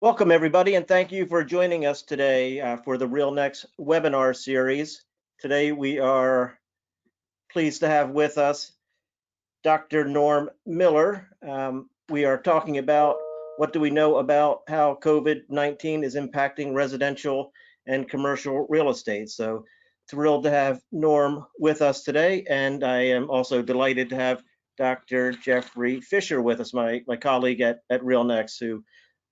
Welcome, everybody, and thank you for joining us today for the RealNex Webinar Series. Today, we are pleased to have with us Dr. Norm Miller. We are talking about what do we know about how COVID-19 is impacting residential and commercial real estate. So thrilled to have Norm with us today, and I am also delighted to have Dr. Jeffrey Fisher with us, my colleague at RealNex, who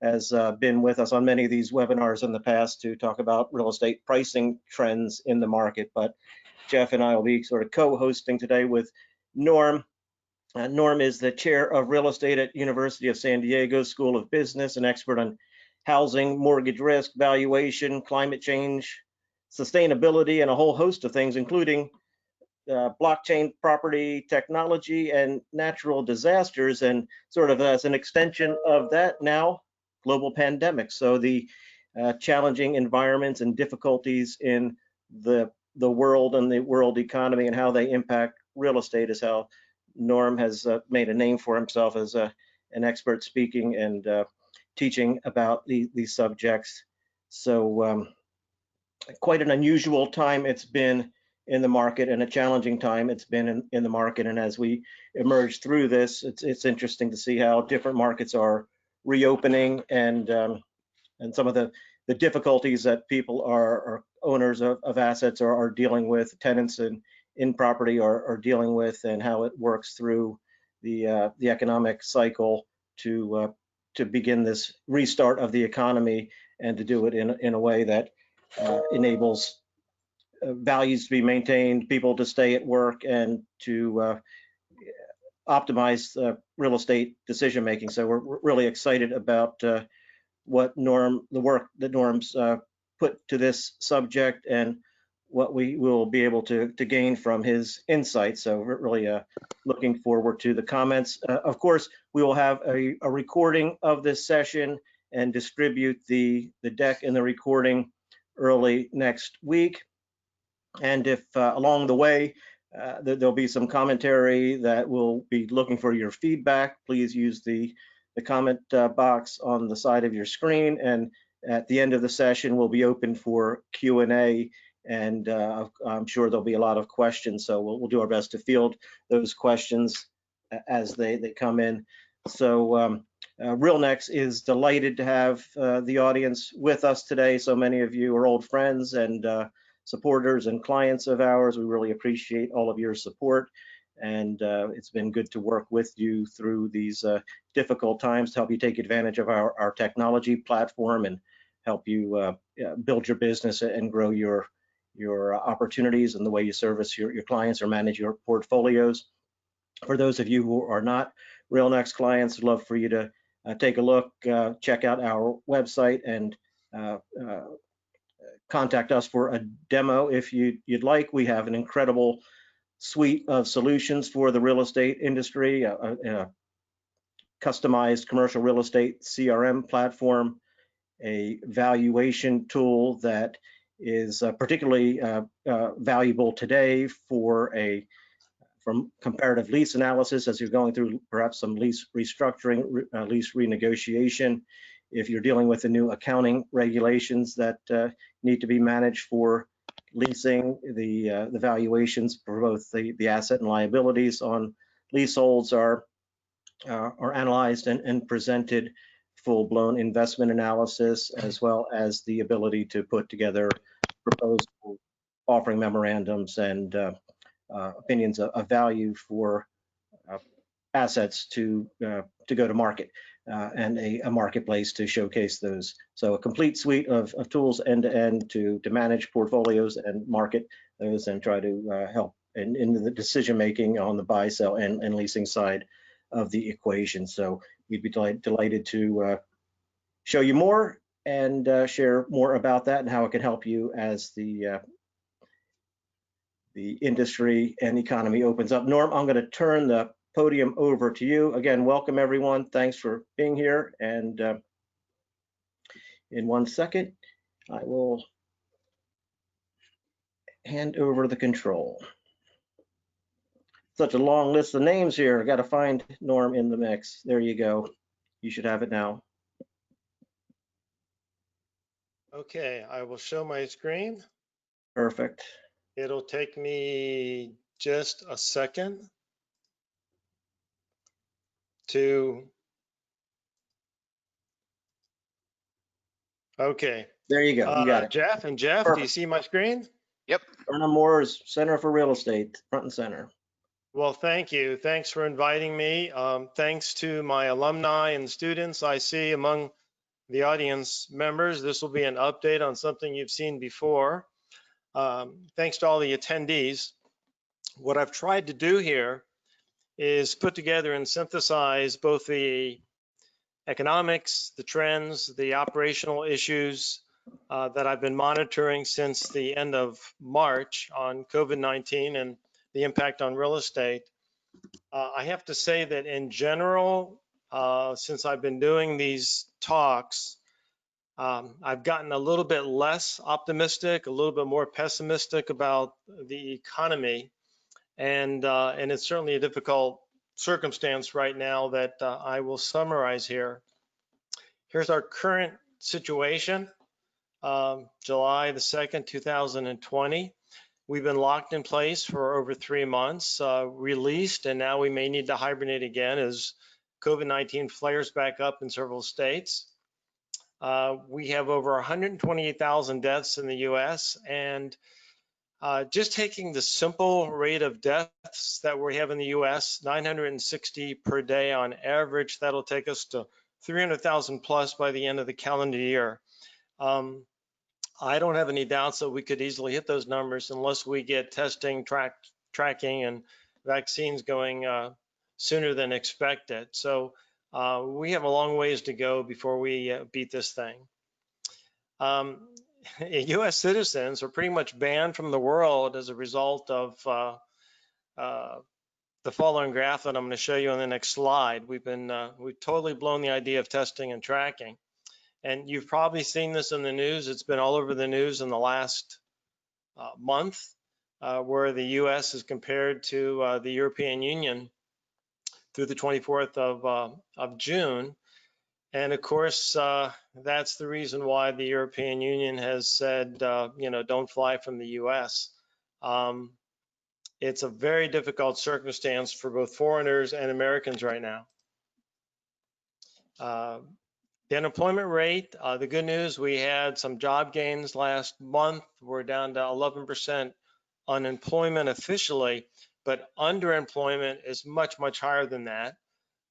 has been with us on many of these webinars in the past to talk about real estate pricing trends in the market. But Jeff and I will be sort of co-hosting today with Norm. Norm is the chair of real estate at University of San Diego School of Business, an expert on housing, mortgage risk, valuation, climate change, sustainability, and a whole host of things, including blockchain property technology and natural disasters. And sort of as an extension of that now, global pandemic. So the challenging environments and difficulties in the world and the world economy and how they impact real estate is how Norm has made a name for himself as an expert speaking and teaching about these subjects. So quite an unusual time it's been in the market, and a challenging time it's been in the market. And as we emerge through this, it's interesting to see how different markets are reopening and some of the difficulties that people are owners of assets are dealing with, tenants in property are dealing with, and how it works through the economic cycle to begin this restart of the economy, and to do it in a way that enables values to be maintained, people to stay at work, and to optimize real estate decision making. So we're really excited about the work that Norm's put to this subject, and what we will be able to gain from his insights. So we're really looking forward to the comments. Of course, we will have a recording of this session and distribute the deck and the recording early next week. And if along the way there'll be some commentary that will be looking for your feedback, please use the comment box on the side of your screen, and at the end of the session we'll be open for Q&A, and I'm sure there'll be a lot of questions, so we'll do our best to field those questions as they come in. So RealNex is delighted to have the audience with us today. So many of you are old friends and supporters and clients of ours. We really appreciate all of your support, and it's been good to work with you through these difficult times to help you take advantage of our technology platform and help you build your business and grow your opportunities and the way you service your clients or manage your portfolios. For those of you who are not RealNex clients, I'd love for you to take a look, check out our website, and contact us for a demo if you'd like. We have an incredible suite of solutions for the real estate industry, a customized commercial real estate CRM platform, a valuation tool that is particularly valuable today from comparative lease analysis as you're going through perhaps some lease restructuring, lease renegotiation. If you're dealing with the new accounting regulations that need to be managed for leasing, the valuations for both the asset and liabilities on leaseholds are analyzed and presented. Full-blown investment analysis, as well as the ability to put together proposed offering memorandums and opinions of value for assets to go to market, and a marketplace to showcase those. So a complete suite of tools end to end to manage portfolios and market those, and try to help in the decision making on the buy, sell, and leasing side of the equation. So we'd be delighted to show you more and share more about that and how it can help you as the industry and economy opens up. Norm, I'm going to turn the podium over to you. Again, welcome everyone. Thanks for being here. And in 1 second, I will hand over the control. Such a long list of names here. I got to find Norm in the mix. There you go. You should have it now. Okay, I will show my screen. Perfect. It'll take me just a second to, okay. There you go. You got it. Jeff, do you Perfect. see my screen? Yep. Vernon Moore's Center for Real Estate, front and center. Well, thank you. Thanks for inviting me. Thanks to my alumni and students I see among the audience members. This will be an update on something you've seen before. Thanks to all the attendees. What I've tried to do here is put together and synthesize both the economics, the trends, the operational issues that I've been monitoring since the end of March on COVID-19 and the impact on real estate. I have to say that in general, since I've been doing these talks, I've gotten a little bit less optimistic, a little bit more pessimistic about the economy, and it's certainly a difficult circumstance right now that I will summarize here. Here's our current situation, July the 2nd, 2020. We've been locked in place for over 3 months, released, and now we may need to hibernate again as COVID-19 flares back up in several states. We have over 128,000 deaths in the US, and just taking the simple rate of deaths that we have in the US, 960 per day on average, that'll take us to 300,000 plus by the end of the calendar year. I don't have any doubts that we could easily hit those numbers unless we get testing, tracking, and vaccines going sooner than expected. So we have a long ways to go before we beat this thing. U.S. citizens are pretty much banned from the world as a result of the following graph that I'm going to show you on the next slide. We've totally blown the idea of testing and tracking. And you've probably seen this in the news. It's been all over the news in the last month, where the U.S. is compared to the European Union through the 24th of June. And of course, that's the reason why the European Union has said, don't fly from the U.S. It's a very difficult circumstance for both foreigners and Americans right now. The unemployment rate, the good news, we had some job gains last month. We're down to 11% unemployment officially, but underemployment is much, much higher than that.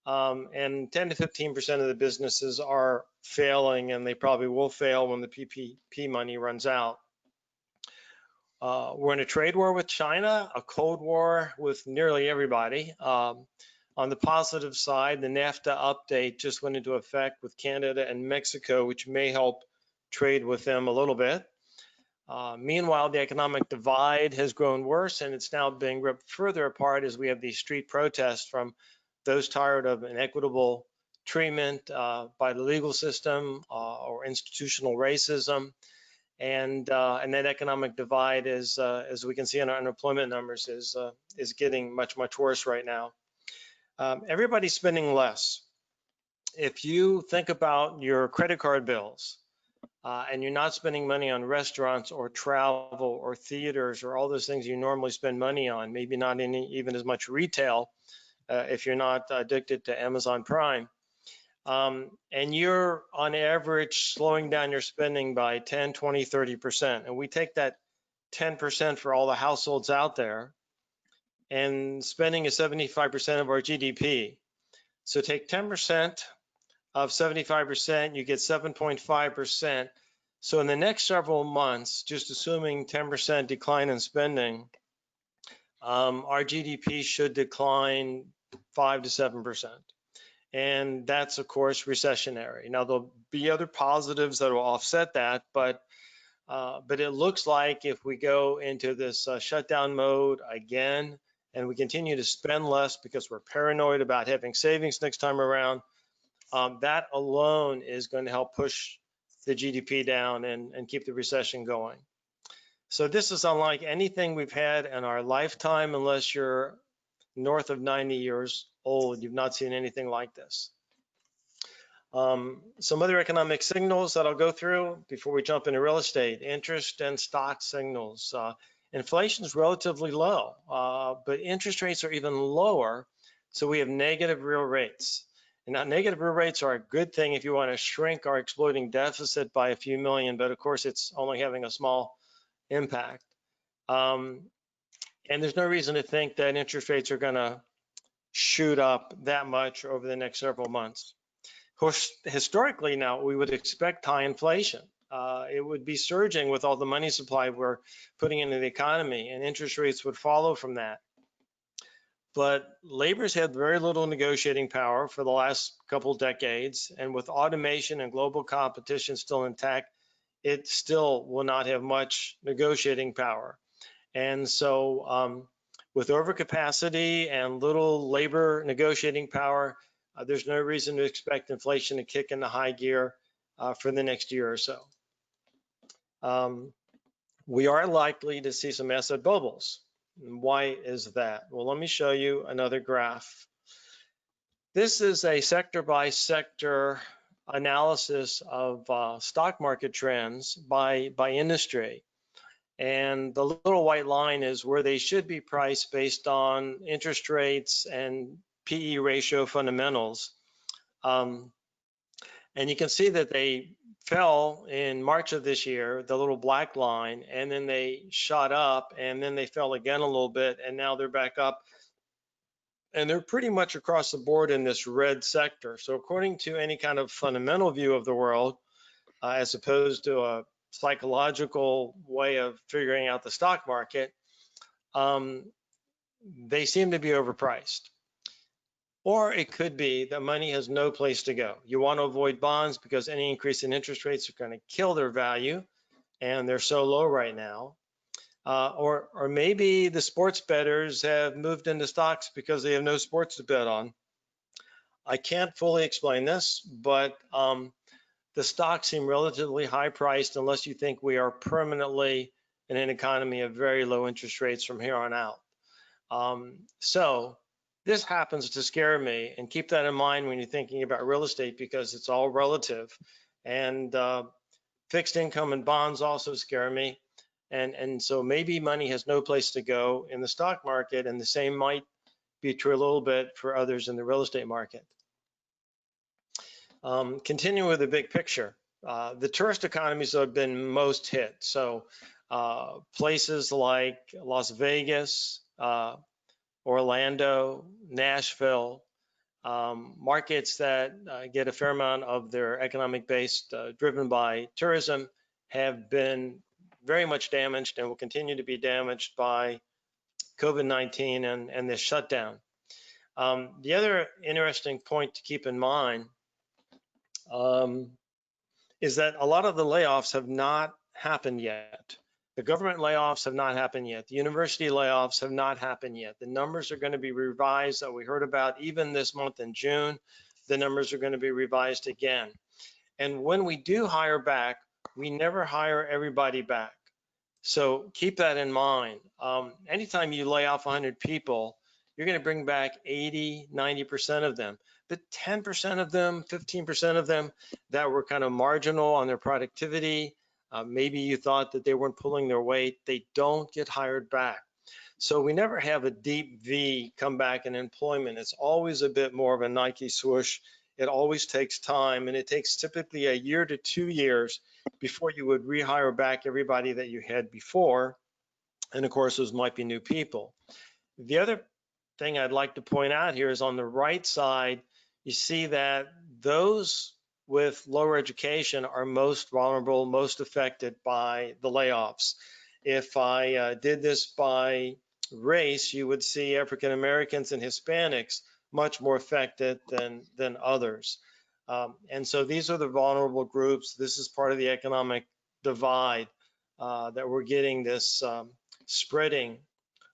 And 10 to 15% of the businesses are failing, and they probably will fail when the PPP money runs out. We're in a trade war with China, a cold war with nearly everybody. On the positive side, the NAFTA update just went into effect with Canada and Mexico, which may help trade with them a little bit. Meanwhile, the economic divide has grown worse, and it's now being ripped further apart as we have these street protests from those tired of inequitable treatment by the legal system or institutional racism. And that economic divide is, as we can see in our unemployment numbers, is getting much, much worse right now. Everybody's spending less. If you think about your credit card bills and you're not spending money on restaurants or travel or theaters or all those things you normally spend money on, maybe not even as much retail if you're not addicted to Amazon Prime, and you're on average slowing down your spending by 10, 20, 30%. And we take that 10% for all the households out there, and spending is 75% of our GDP. So take 10% of 75%, you get 7.5%. So in the next several months, just assuming 10% decline in spending, our GDP should decline 5 to 7%. And that's, of course, recessionary. Now, there'll be other positives that will offset that, but it looks like if we go into this shutdown mode again, and we continue to spend less because we're paranoid about having savings next time around, that alone is going to help push the GDP down and keep the recession going. So this is unlike anything we've had in our lifetime, unless you're north of 90 years old. You've not seen anything like this. Some other economic signals that I'll go through before we jump into real estate: interest and stock signals. Inflation is relatively low, but interest rates are even lower, so we have negative real rates. And now negative real rates are a good thing if you want to shrink our exploding deficit by a few million, but of course it's only having a small impact. And there's no reason to think that interest rates are going to shoot up that much over the next several months. Historically, now we would expect high inflation. It would be surging with all the money supply we're putting into the economy, and interest rates would follow from that. But labor's had very little negotiating power for the last couple decades, and with automation and global competition still intact, it still will not have much negotiating power. And so with overcapacity and little labor negotiating power, there's no reason to expect inflation to kick into high gear for the next year or so. We are likely to see some asset bubbles. Why is that? Well, let me show you another graph. This is a sector by sector analysis of stock market trends by industry. And the little white line is where they should be priced based on interest rates and PE ratio fundamentals. And you can see that they fell in March of this year, the little black line, and then they shot up, and then they fell again a little bit, and now they're back up. And they're pretty much across the board in this red sector. So according to any kind of fundamental view of the world, as opposed to a psychological way of figuring out the stock market, they seem to be overpriced. Or it could be that money has no place to go. You want to avoid bonds because any increase in interest rates are going to kill their value, and they're so low right now. Or maybe the sports bettors have moved into stocks because they have no sports to bet on. I can't fully explain this, but the stocks seem relatively high priced unless you think we are permanently in an economy of very low interest rates from here on out. So this happens to scare me, and keep that in mind when you're thinking about real estate, because it's all relative. And fixed income and bonds also scare me. And so maybe money has no place to go in the stock market, and the same might be true a little bit for others in the real estate market. Continuing with the big picture, the tourist economies have been most hit. So places like Las Vegas, Orlando, Nashville, markets that get a fair amount of their economic base driven by tourism, have been very much damaged and will continue to be damaged by COVID-19 and this shutdown. The other interesting point to keep in mind is that a lot of the layoffs have not happened yet. The government layoffs have not happened yet. The university layoffs have not happened yet. The numbers are going to be revised that we heard about even this month in June. The numbers are going to be revised again. And when we do hire back, we never hire everybody back. So keep that in mind. Anytime you lay off 100 people, you're going to bring back 80, 90% of them. But 10% of them, 15% of them that were kind of marginal on their productivity, maybe you thought that they weren't pulling their weight, they don't get hired back. So we never have a deep V come back in employment. It's always a bit more of a Nike swoosh. It always takes time, and it takes typically a year to 2 years before you would rehire back everybody that you had before. And of course, those might be new people. The other thing I'd like to point out here is on the right side, you see that those with lower education are most vulnerable, most affected by the layoffs. If I did this by race, you would see African Americans and Hispanics much more affected than others. And so these are the vulnerable groups. This is part of the economic divide that we're getting, this spreading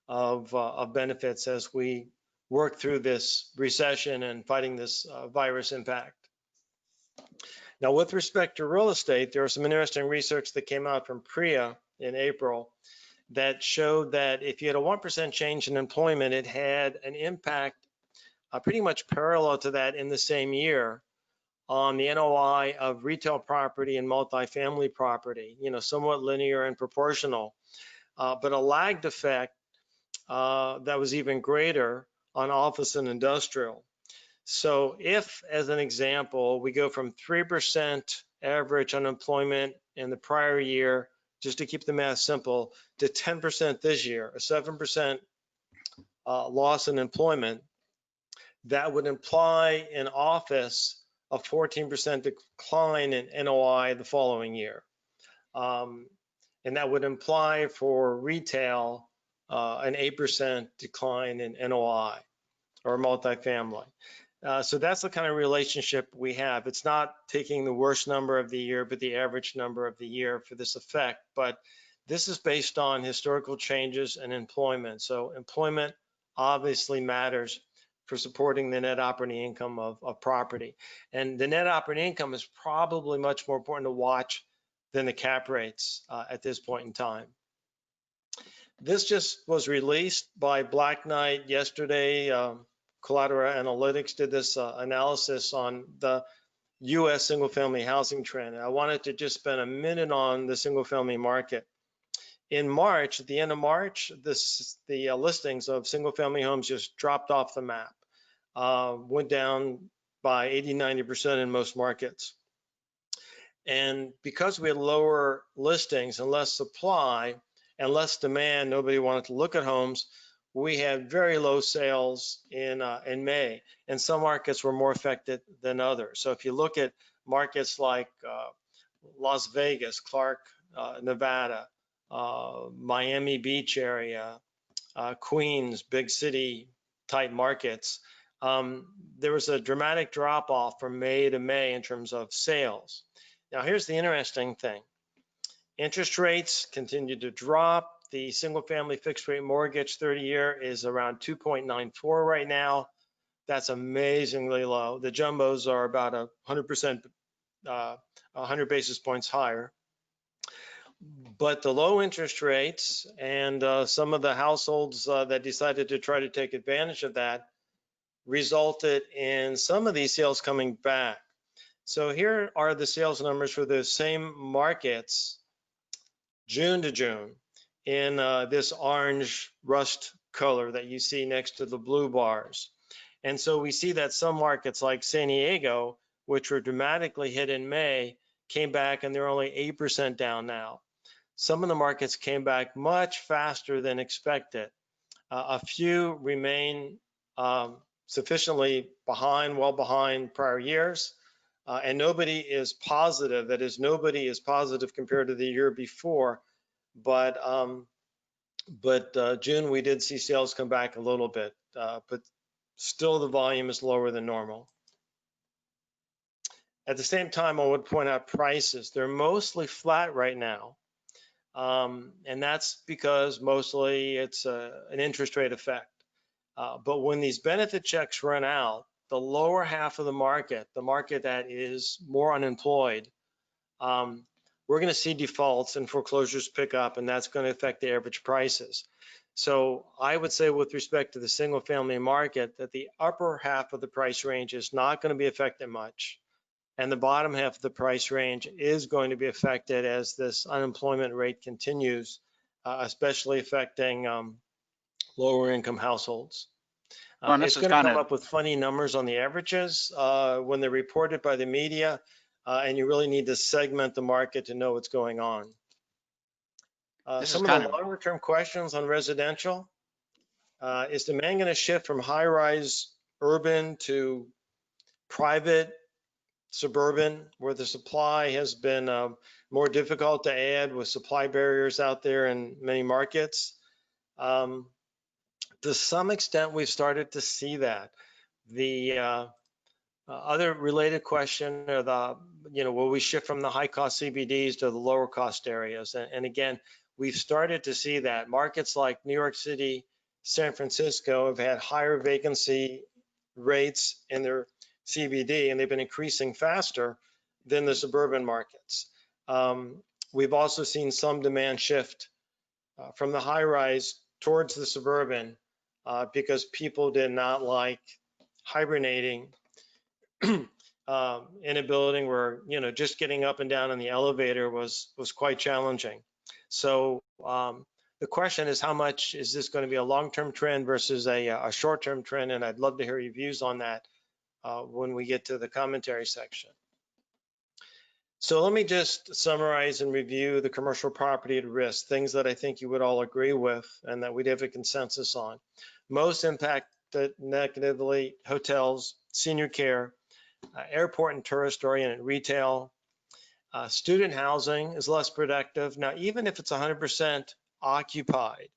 of benefits as we work through this recession and fighting this virus impact. Now, with respect to real estate, there was some interesting research that came out from PREA in April that showed that if you had a 1% change in employment, it had an impact pretty much parallel to that in the same year on the NOI of retail property and multifamily property, somewhat linear and proportional, but a lagged effect that was even greater on office and industrial. So if, as an example, we go from 3% average unemployment in the prior year, just to keep the math simple, to 10% this year, a 7% loss in employment, that would imply in office a 14% decline in NOI the following year. And that would imply for retail an 8% decline in NOI or multifamily. So that's the kind of relationship we have. It's not taking the worst number of the year, but the average number of the year for this effect. But this is based on historical changes in employment. So employment obviously matters for supporting the net operating income of property. And the net operating income is probably much more important to watch than the cap rates at this point in time. This just was released by Black Knight yesterday. Collateral Analytics did this analysis on the U.S. single-family housing trend. I wanted to just spend a minute on the single-family market. In March, at the end of March, the listings of single-family homes just dropped off the map, went down by 80–90% in most markets. And because we had lower listings and less supply and less demand, nobody wanted to look at homes. We had very low sales in May, and some markets were more affected than others. So if you look at markets like Las Vegas, Clark, Nevada, Miami Beach area, Queens, big city type markets, there was a dramatic drop off from May to May in terms of sales. Now, here's the interesting thing. Interest rates continue to drop. The single-family fixed-rate mortgage 30-year is around 2.94 right now. That's amazingly low. The jumbos are about 100%, 100 basis points higher. But the low interest rates and some of the households that decided to try to take advantage of that resulted in some of these sales coming back. So here are the sales numbers for the same markets, June to June, in this orange rust color that you see next to the blue bars. And so we see that some markets like San Diego, which were dramatically hit in May, came back and they're only 8% down now. Some of the markets came back much faster than expected. A few remain sufficiently behind, well behind prior years. And nobody is positive, that is, nobody is positive compared to the year before. But June, we did see sales come back a little bit, but still the volume is lower than normal. At the same time, I would point out prices. They're mostly flat right now. And that's because mostly it's an interest rate effect. But when these benefit checks run out, the lower half of the market that is more unemployed, we're going to see defaults and foreclosures pick up, and that's going to affect the average prices. So I would say with respect to the single family market that the upper half of the price range is not going to be affected much. And the bottom half of the price range is going to be affected as this unemployment rate continues, especially affecting lower income households. It's going to come up with funny numbers on the averages when they're reported by the media, and you really need to segment the market to know what's going on. Some of the longer term questions on residential, is demand going to shift from high-rise urban to private suburban, where the supply has been more difficult to add with supply barriers out there in many markets? To some extent, we've started to see that. The other related question are will we shift from the high cost CBDs to the lower cost areas? And again, we've started to see that. Markets like New York City, San Francisco have had higher vacancy rates in their CBD, and they've been increasing faster than the suburban markets. We've also seen some demand shift from the high rise towards the suburban because people did not like hibernating in a building where, just getting up and down in the elevator was quite challenging. So the question is, how much is this going to be a long-term trend versus a short-term trend? And I'd love to hear your views on that when we get to the commentary section. So let me just summarize and review the commercial property at risk, things that I think you would all agree with and that we'd have a consensus on. Most impacted negatively: hotels, senior care, airport and tourist-oriented retail. Student housing is less productive. Now, even if it's 100% occupied,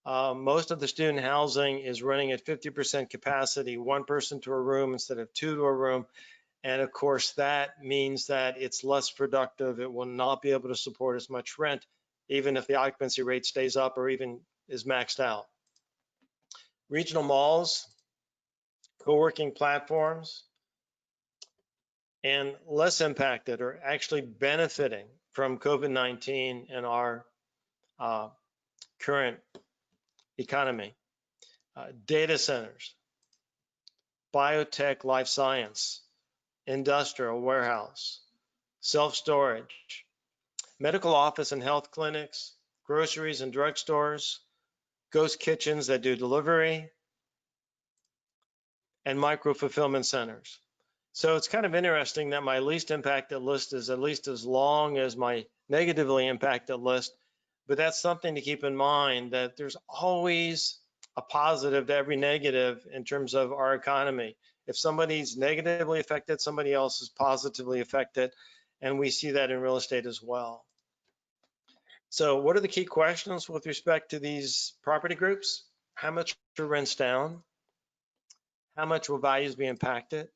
most of the student housing is running at 50% capacity, one person to a room instead of two to a room. And of course, that means that it's less productive. It will not be able to support as much rent, even if the occupancy rate stays up or even is maxed out. Regional malls, co-working platforms, and less impacted or actually benefiting from COVID-19 in our current economy. Data centers, biotech, life science, industrial, warehouse, self-storage, medical office and health clinics, groceries and drugstores, ghost kitchens that do delivery, and micro fulfillment centers. So it's kind of interesting that my least impacted list is at least as long as my negatively impacted list, but that's something to keep in mind, that there's always a positive to every negative in terms of our economy. If somebody's negatively affected, somebody else is positively affected, and we see that in real estate as well. So what are the key questions with respect to these property groups? How much are rents down? How much will values be impacted?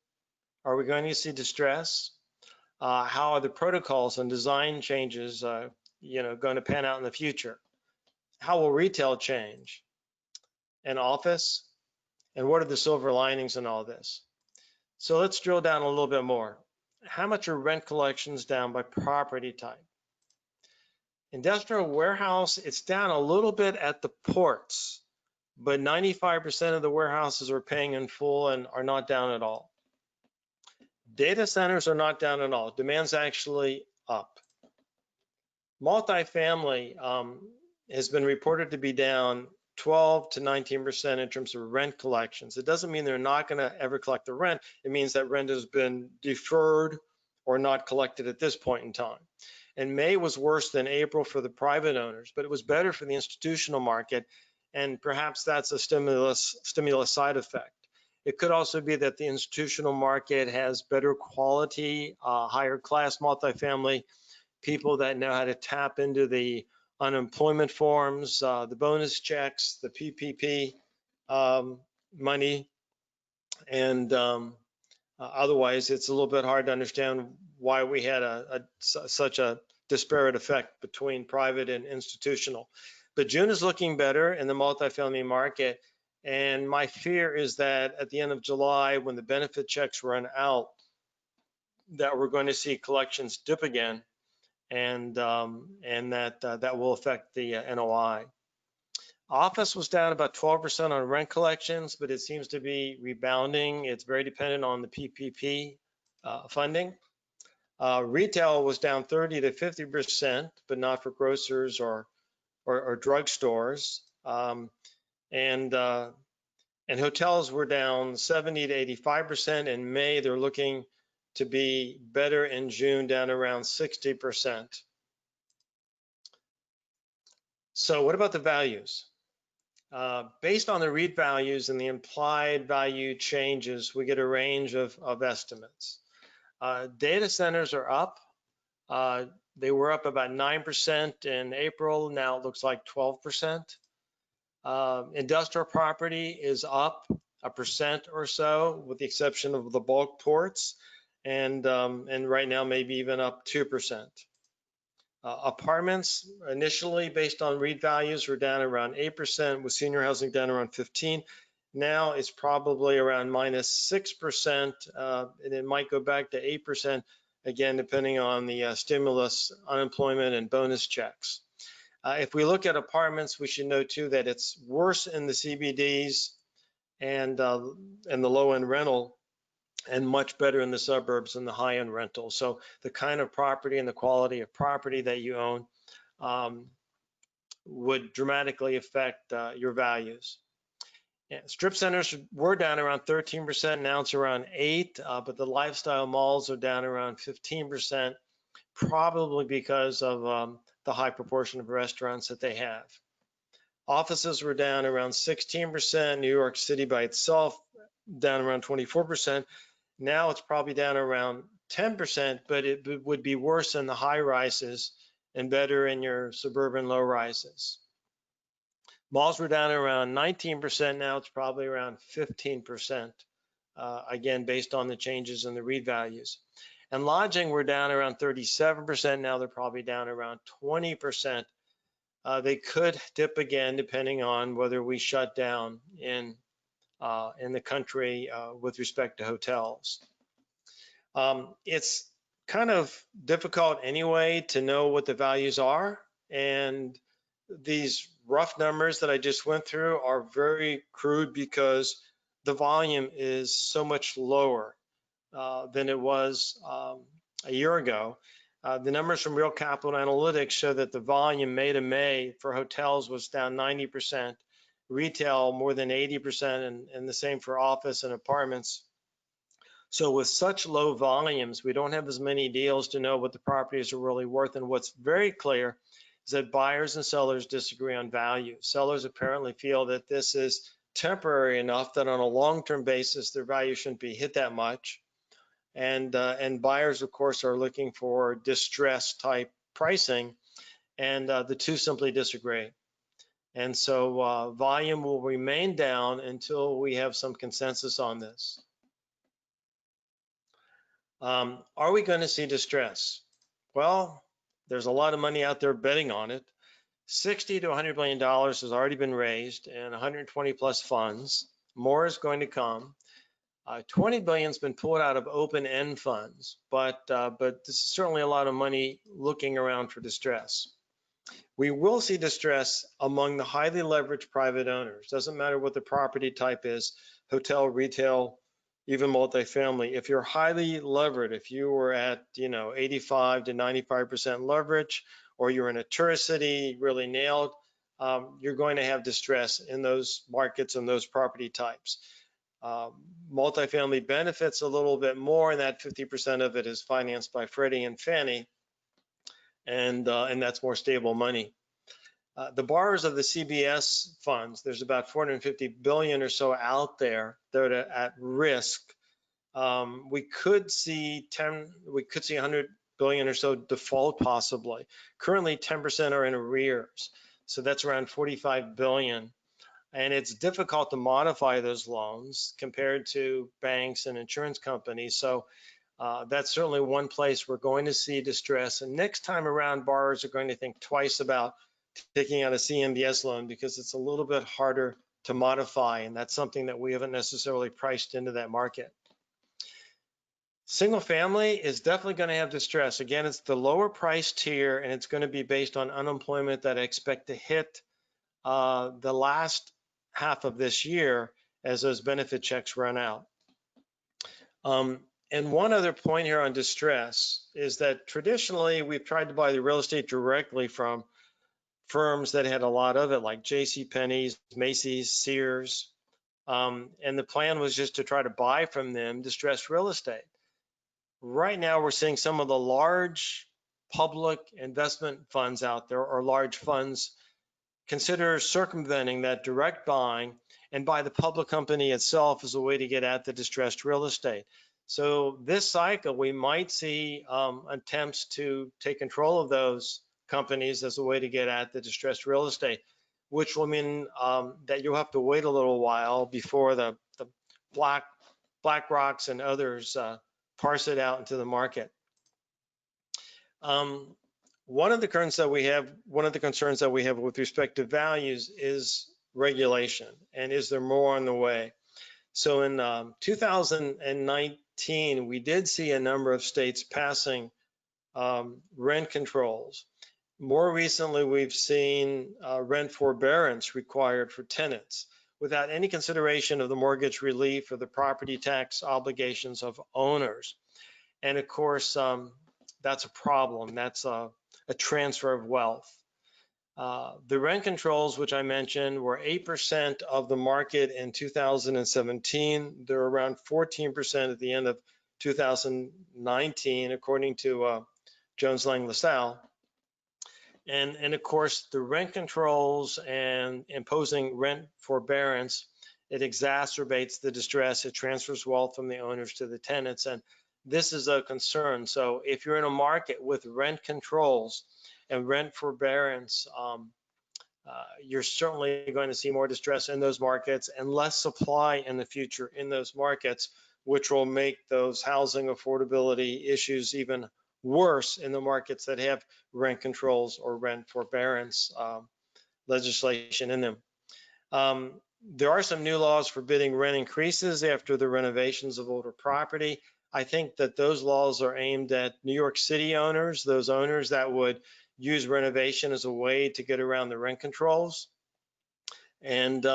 Are we going to see distress? How are the protocols and design changes going to pan out in the future? How will retail change? And office? And what are the silver linings in all this? So let's drill down a little bit more. How much are rent collections down by property type? Industrial warehouse, it's down a little bit at the ports, but 95% of the warehouses are paying in full and are not down at all. Data centers are not down at all. Demand's actually up. Multifamily has been reported to be down 12 to 19% in terms of rent collections. It doesn't mean they're not going to ever collect the rent. It means that rent has been deferred or not collected at this point in time. And May was worse than April for the private owners, but it was better for the institutional market. And perhaps that's a stimulus side effect. It could also be that the institutional market has better quality, higher class multifamily, people that know how to tap into the unemployment forms, the bonus checks, the PPP money. And otherwise, it's a little bit hard to understand why we had such a disparate effect between private and institutional. But June is looking better in the multifamily market. And my fear is that at the end of July, when the benefit checks run out, that we're going to see collections dip again, and that will affect the NOI. Office was down about 12% on rent collections, but it seems to be rebounding. It's very dependent on the PPP funding. Retail was down 30 to 50%, but not for grocers or drugstores. And hotels were down 70 to 85%. In May, they're looking to be better in June, down around 60%. So what about the values? Based on the REIT values and the implied value changes, we get a range of estimates. Data centers are up. They were up about 9% in April. Now it looks like 12%. Industrial property is up 1% or so, with the exception of the bulk ports, and right now maybe even up 2%. Apartments initially, based on REIT values, were down around 8%, with senior housing down around 15%. Now it's probably around -6%, and it might go back to 8%, again, depending on the stimulus, unemployment, and bonus checks. If we look at apartments, we should know too that it's worse in the CBDs and the low-end rental and much better in the suburbs and the high-end rentals. So the kind of property and the quality of property that you own would dramatically affect your values. Yeah, strip centers were down around 13%. Now it's around 8%, but the lifestyle malls are down around 15%, probably because of the high proportion of restaurants that they have. Offices were down around 16%. New York City by itself down around 24%. Now it's probably down around 10%, but it would be worse in the high rises and better in your suburban low rises. Malls were down around 19%. Now it's probably around 15%, again, based on the changes in the REIT values. And lodging were down around 37%. Now they're probably down around 20%. They could dip again, depending on whether we shut down in the country with respect to hotels. It's kind of difficult anyway to know what the values are, and these rough numbers that I just went through are very crude because the volume is so much lower than it was a year ago. The numbers from Real Capital Analytics show that the volume May to May for hotels was down 90%, retail more than 80%, and the same for office and apartments. So with such low volumes, we don't have as many deals to know what the properties are really worth. And what's very clear is that buyers and sellers disagree on value. Sellers apparently feel that this is temporary enough that on a long-term basis, their value shouldn't be hit that much. And buyers, of course, are looking for distress type pricing, and the two simply disagree. And so volume will remain down until we have some consensus on this. Are we going to see distress? Well, there's a lot of money out there betting on it. $60 to $100 billion has already been raised in 120 plus funds. More is going to come. 20 billion has been pulled out of open-end funds, but this is certainly a lot of money looking around for distress. We will see distress among the highly leveraged private owners. Doesn't matter what the property type is, hotel, retail, even multifamily. If you're highly levered, if you were at 85 to 95% leverage, or you're in a tourist city, really nailed, you're going to have distress in those markets and those property types. Multifamily benefits a little bit more, and that 50% of it is financed by Freddie and Fannie, and that's more stable money. The borrowers of the CBS funds, there's about 450 billion or so out there that are at risk. We could see 100 billion or so default possibly. Currently 10% are in arrears, so that's around 45 billion. And it's difficult to modify those loans compared to banks and insurance companies. So that's certainly one place we're going to see distress. And next time around, borrowers are going to think twice about taking out a CMBS loan because it's a little bit harder to modify. And that's something that we haven't necessarily priced into that market. Single family is definitely going to have distress. Again, it's the lower price tier, and it's going to be based on unemployment that I expect to hit the last half of this year as those benefit checks run out. And one other point here on distress is that traditionally we've tried to buy the real estate directly from firms that had a lot of it, like JCPenney's, Macy's, Sears. And the plan was just to try to buy from them distressed real estate. Right now we're seeing some of the large public investment funds out there, or large funds, consider circumventing that direct buying and buy the public company itself as a way to get at the distressed real estate. So this cycle, we might see attempts to take control of those companies as a way to get at the distressed real estate, which will mean that you'll have to wait a little while before the BlackRocks and others parse it out into the market. One of the concerns that we have with respect to values is regulation, and is there more on the way? So in 2019, we did see a number of states passing rent controls. More recently, we've seen rent forbearance required for tenants. without any consideration of the mortgage relief or the property tax obligations of owners. And of course, that's a problem. That's a transfer of wealth. The rent controls, which I mentioned, were 8% of the market in 2017. They're around 14% at the end of 2019, according to Jones Lang LaSalle. And of course, the rent controls and imposing rent forbearance, it exacerbates the distress. It transfers wealth from the owners to the tenants. And this is a concern. So if you're in a market with rent controls and rent forbearance, you're certainly going to see more distress in those markets and less supply in the future in those markets, which will make those housing affordability issues even worse in the markets that have rent controls or rent forbearance legislation in them. There are some new laws forbidding rent increases after the renovations of older property. I think that those laws are aimed at New York City owners, those owners that would use renovation as a way to get around the rent controls. And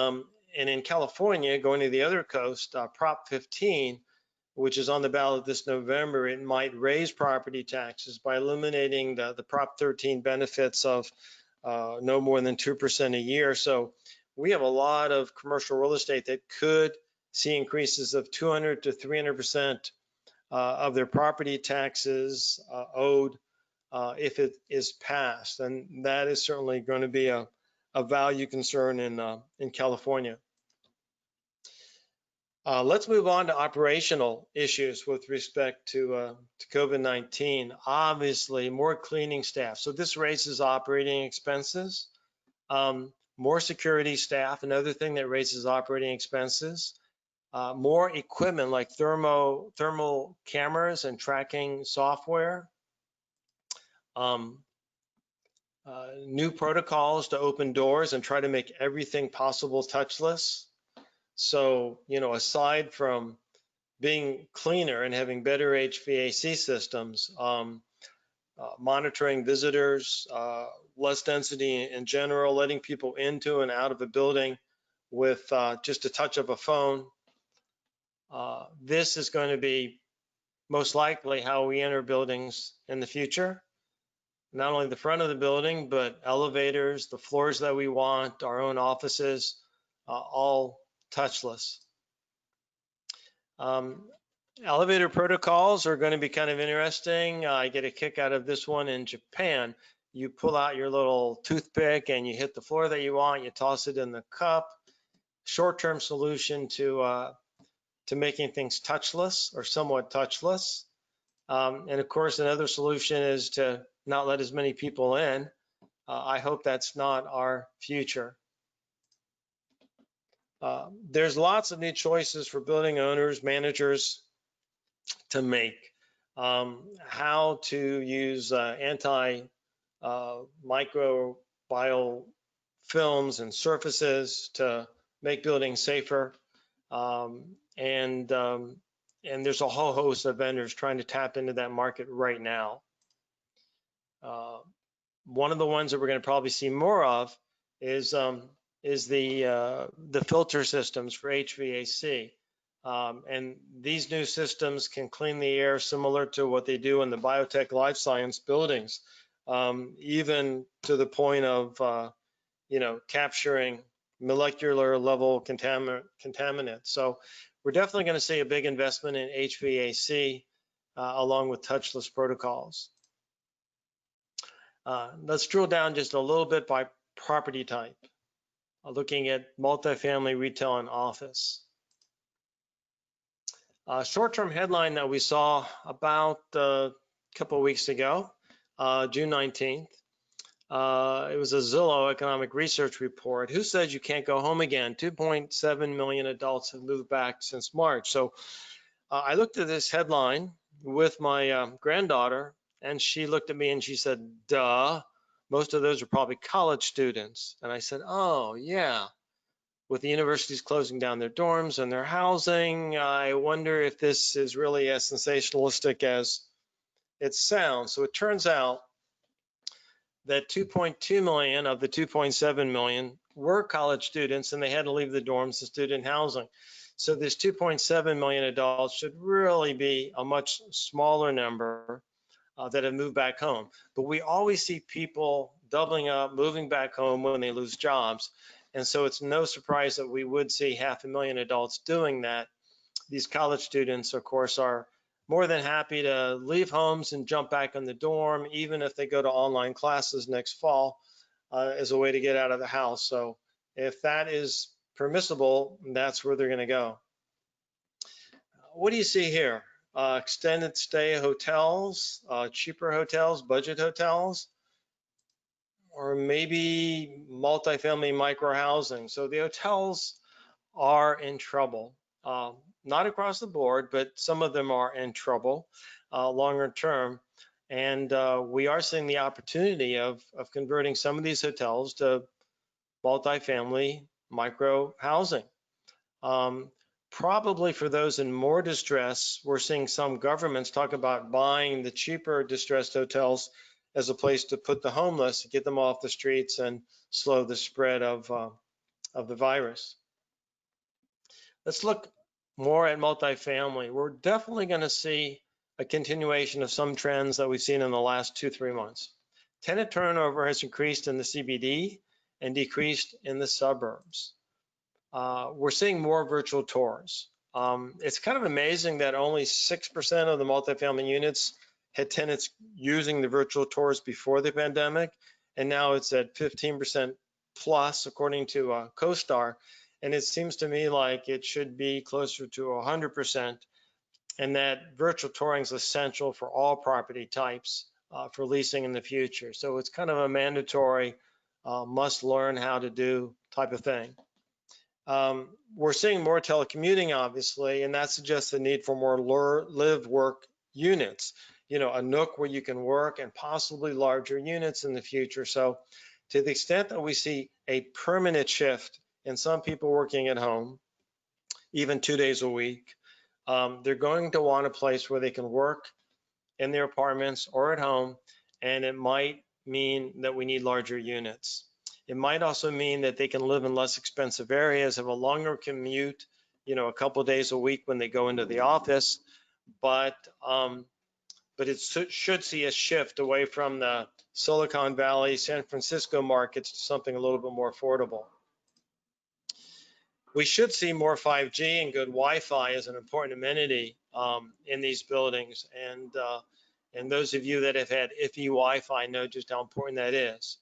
in California, going to the other coast, Prop 15, which is on the ballot this November, it might raise property taxes by eliminating the Prop 13 benefits of no more than 2% a year. So we have a lot of commercial real estate that could see increases of 200 to 300% of their property taxes owed if it is passed. And that is certainly going to be a value concern in California. Let's move on to operational issues with respect to COVID-19. Obviously, more cleaning staff. So this raises operating expenses. More security staff, another thing that raises operating expenses. More equipment like thermal cameras and tracking software. New protocols to open doors and try to make everything possible touchless. So, you know, aside from being cleaner and having better HVAC systems, monitoring visitors, less density in general, letting people into and out of a building with just a touch of a phone. This is going to be most likely how we enter buildings in the future. Not only the front of the building, but elevators, the floors that we want, our own offices, all touchless. Elevator protocols are going to be kind of interesting. I get a kick out of this one in Japan. You pull out your little toothpick and you hit the floor that you want, you toss it in the cup. Short-term solution to making things touchless or somewhat touchless. And of course, another solution is to not let as many people in. I hope that's not our future. There's lots of new choices for building owners, managers to make. How to use anti-microbial films and surfaces to make buildings safer. And there's a whole host of vendors trying to tap into that market right now. One of the ones that we're going to probably see more of is the filter systems for HVAC. And these new systems can clean the air similar to what they do in the biotech life science buildings, even to the point of capturing molecular level contaminants. So we're definitely going to see a big investment in HVAC along with touchless protocols. Let's drill down just a little bit by property type, looking at multifamily, retail, and office. Short-term headline that we saw about a couple of weeks ago, June 19th. It was a Zillow economic research report. Who says you can't go home again? 2.7 million adults have moved back since March. So I looked at this headline with my granddaughter, and she looked at me and she said, duh, most of those are probably college students. And I said, oh, yeah. With the universities closing down their dorms and their housing, I wonder if this is really as sensationalistic as it sounds. So it turns out that 2.2 million of the 2.7 million were college students, and they had to leave the dorms to student housing. So this 2.7 million adults should really be a much smaller number that have moved back home. But we always see people doubling up, moving back home when they lose jobs. And so it's no surprise that we would see 500,000 adults doing that. These college students, of course, are more than happy to leave homes and jump back in the dorm, even if they go to online classes next fall as a way to get out of the house. So if that is permissible, that's where they're going to go. What do you see here? Extended stay hotels, cheaper hotels, budget hotels, or maybe multifamily micro housing. So the hotels are in trouble. Not across the board, but some of them are in trouble longer term. And we are seeing the opportunity of converting some of these hotels to multifamily micro housing. Probably for those in more distress, we're seeing some governments talk about buying the cheaper distressed hotels as a place to put the homeless, get them off the streets and slow the spread of the virus. Let's look more at multifamily. We're definitely going to see a continuation of some trends that we've seen in the last 2-3 months. Tenant turnover has increased in the CBD and decreased in the suburbs. We're seeing more virtual tours. It's kind of amazing that only 6% of the multifamily units had tenants using the virtual tours before the pandemic, and now it's at 15% plus, according to CoStar. And it seems to me like it should be closer to 100%, and that virtual touring is essential for all property types for leasing in the future. So it's kind of a mandatory must learn how to do type of thing. We're seeing more telecommuting, obviously, and that suggests the need for more live work units, you know, a nook where you can work, and possibly larger units in the future. So to the extent that we see a permanent shift in some people working at home, even 2 days a week, they're going to want a place where they can work in their apartments or at home, and it might mean that we need larger units. It might also mean that they can live in less expensive areas, have a longer commute, you know, a couple of days a week when they go into the office, but it should see a shift away from the Silicon Valley, San Francisco markets to something a little bit more affordable. We should see more 5G and good Wi-Fi as an important amenity in these buildings. And those of you that have had iffy Wi-Fi know just how important that is.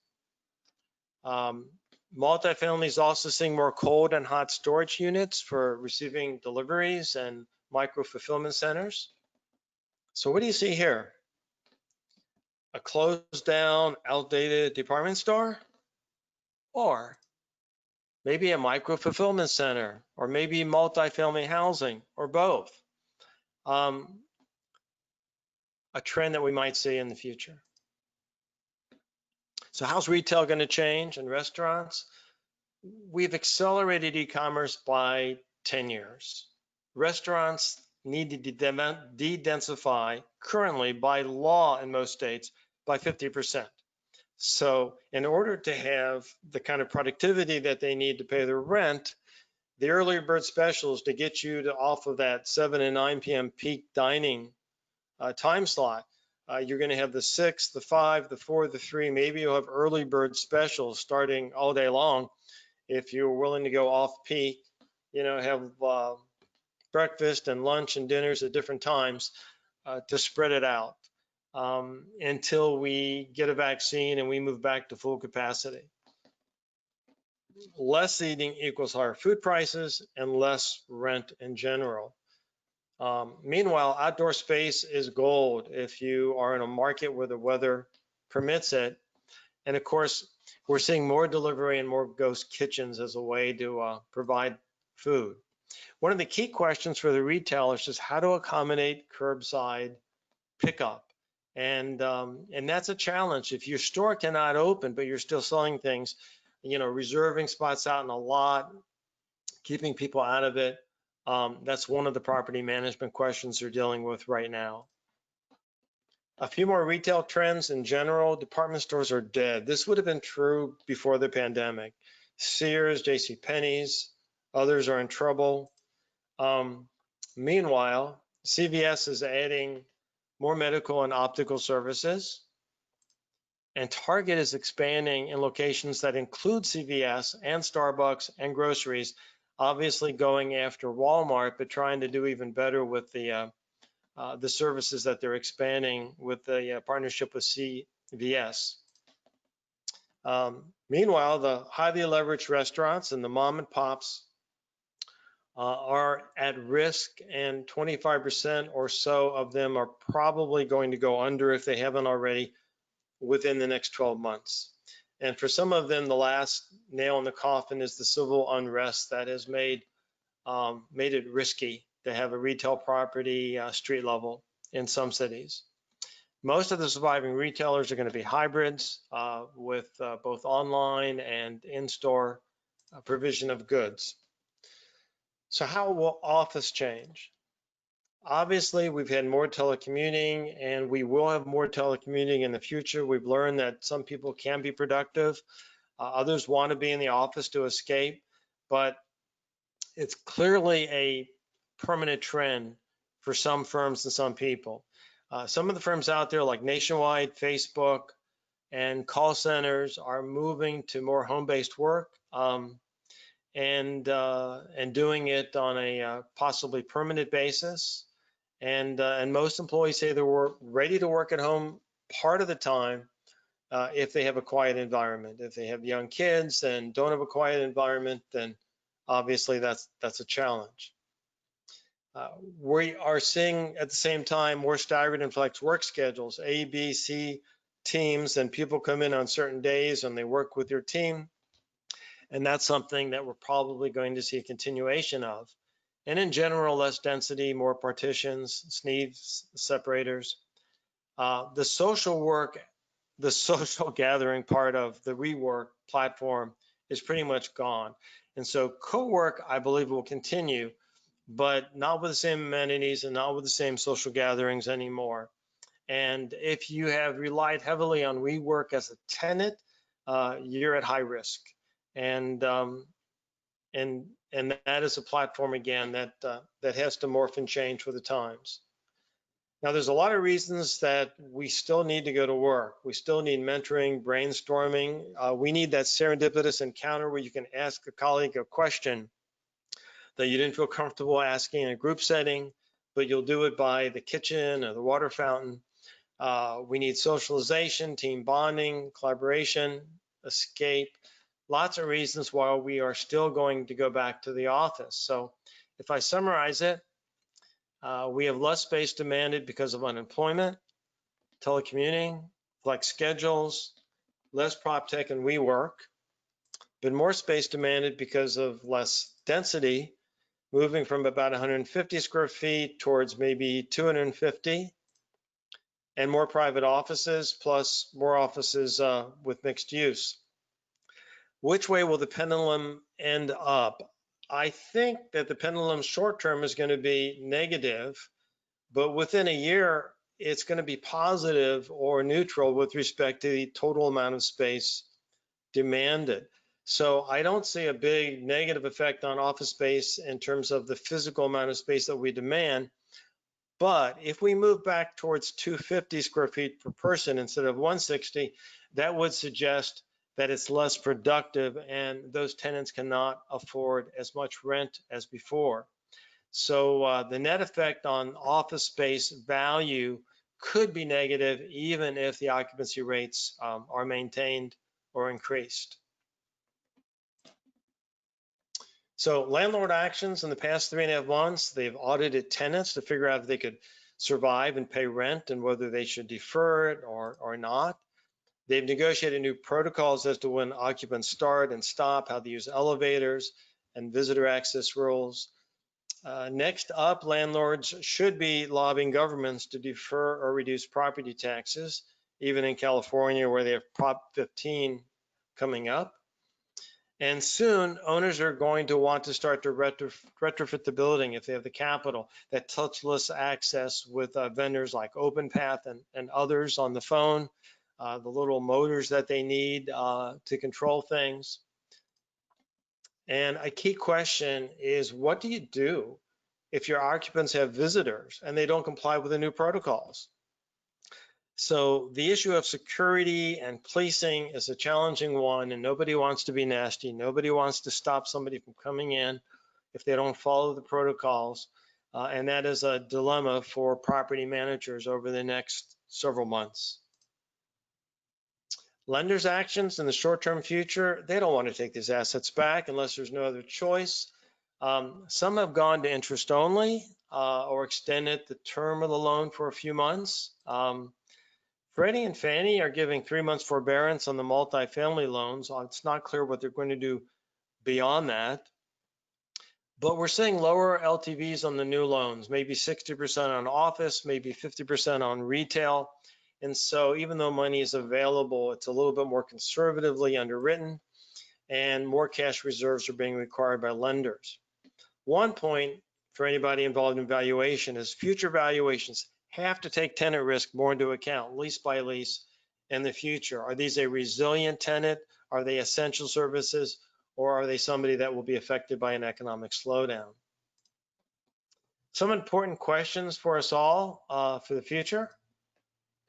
Multifamily is also seeing more cold and hot storage units for receiving deliveries and micro fulfillment centers. So what do you see here? A closed down, outdated department store? Or maybe a micro fulfillment center, or maybe multifamily housing, or both. A trend that we might see in the future. So how's retail going to change and restaurants? We've accelerated e-commerce by 10 years. Restaurants need to de-densify currently by law in most states by 50%. So in order to have the kind of productivity that they need to pay their rent, the early bird specials to get you to off of that 7 and 9 p.m. peak dining time slot. You're going to have the 6, the 5, the 4, the 3. Maybe you'll have early bird specials starting all day long. If you're willing to go off peak, you know, have breakfast and lunch and dinners at different times to spread it out until we get a vaccine and we move back to full capacity. Less eating equals higher food prices and less rent in general. Meanwhile, outdoor space is gold if you are in a market where the weather permits it. And of course, we're seeing more delivery and more ghost kitchens as a way to provide food. One of the key questions for the retailers is how to accommodate curbside pickup. And that's a challenge. If your store cannot open, but you're still selling things, you know, reserving spots out in a lot, keeping people out of it, that's one of the property management questions they're dealing with right now. A few more retail trends in general. Department stores are dead. This would have been true before the pandemic. Sears, JCPenney's, others are in trouble. Meanwhile, CVS is adding more medical and optical services, and Target is expanding in locations that include CVS and Starbucks and groceries, obviously going after Walmart, but trying to do even better with the services that they're expanding with the partnership with CVS. Meanwhile, the highly leveraged restaurants and the mom and pops are at risk, and 25% or so of them are probably going to go under if they haven't already within the next 12 months. And for some of them, the last nail in the coffin is the civil unrest that has made it risky to have a retail property street level in some cities. Most of the surviving retailers are going to be hybrids with both online and in-store provision of goods. So how will office change? Obviously, we've had more telecommuting, and we will have more telecommuting in the future. We've learned that some people can be productive. Others want to be in the office to escape, but it's clearly a permanent trend for some firms and some people. Some of the firms out there like Nationwide, Facebook, and call centers are moving to more home-based work and doing it on a possibly permanent basis. And most employees say they're ready to work at home part of the time if they have a quiet environment. If they have young kids and don't have a quiet environment, then obviously that's a challenge. We are seeing at the same time more staggered and flex work schedules, A, B, C teams, and people come in on certain days and they work with your team. And that's something that we're probably going to see a continuation of. And in general, less density, more partitions, sleeves, separators. The social gathering part of the rework platform is pretty much gone. And so co-work, I believe, will continue, but not with the same amenities and not with the same social gatherings anymore. And if you have relied heavily on WeWork as a tenant, you're at high risk. And that is a platform, again, that has to morph and change with the times. Now, there's a lot of reasons that we still need to go to work. We still need mentoring, brainstorming. We need that serendipitous encounter where you can ask a colleague a question that you didn't feel comfortable asking in a group setting, but you'll do it by the kitchen or the water fountain. We need socialization, team bonding, collaboration, escape. Lots of reasons why we are still going to go back to the office. So if I summarize it, we have less space demanded because of unemployment, telecommuting, flex schedules, less prop tech and WeWork, but more space demanded because of less density, moving from about 150 square feet towards maybe 250, and more private offices, plus more offices with mixed use. Which way will the pendulum end up? I think that the pendulum short term is going to be negative, but within a year, it's going to be positive or neutral with respect to the total amount of space demanded. So I don't see a big negative effect on office space in terms of the physical amount of space that we demand. But if we move back towards 250 square feet per person instead of 160, that would suggest that it's less productive and those tenants cannot afford as much rent as before. So the net effect on office space value could be negative even if the occupancy rates are maintained or increased. So Landlord Actions in the past 3.5 months, they've audited tenants to figure out if they could survive and pay rent and whether they should defer it or not. They've negotiated new protocols as to when occupants start and stop, how they use elevators and visitor access rules. Next up, landlords should be lobbying governments to defer or reduce property taxes, even in California where they have Prop 15 coming up. And soon, owners are going to want to start to retrofit the building if they have the capital. That touchless access with vendors like OpenPath and others on the phone, the little motors that they need to control things. And a key question is, what do you do if your occupants have visitors and they don't comply with the new protocols? So the issue of security and policing is a challenging one, and nobody wants to be nasty. Nobody wants to stop somebody from coming in if they don't follow the protocols. And that is a dilemma for property managers over the next several months. Lenders' actions in the short-term future, they don't want to take these assets back unless there's no other choice. Some have gone to interest only or extended the term of the loan for a few months. Freddie and Fannie are giving 3 months forbearance on the multifamily loans. It's not clear what they're going to do beyond that. But we're seeing lower LTVs on the new loans, maybe 60% on office, maybe 50% on retail. And so even though money is available, it's a little bit more conservatively underwritten, and more cash reserves are being required by lenders. One point for anybody involved in valuation is future valuations have to take tenant risk more into account, lease by lease, in the future. Are these a resilient tenant? Are they essential services? Or are they somebody that will be affected by an economic slowdown? Some important questions for us all for the future.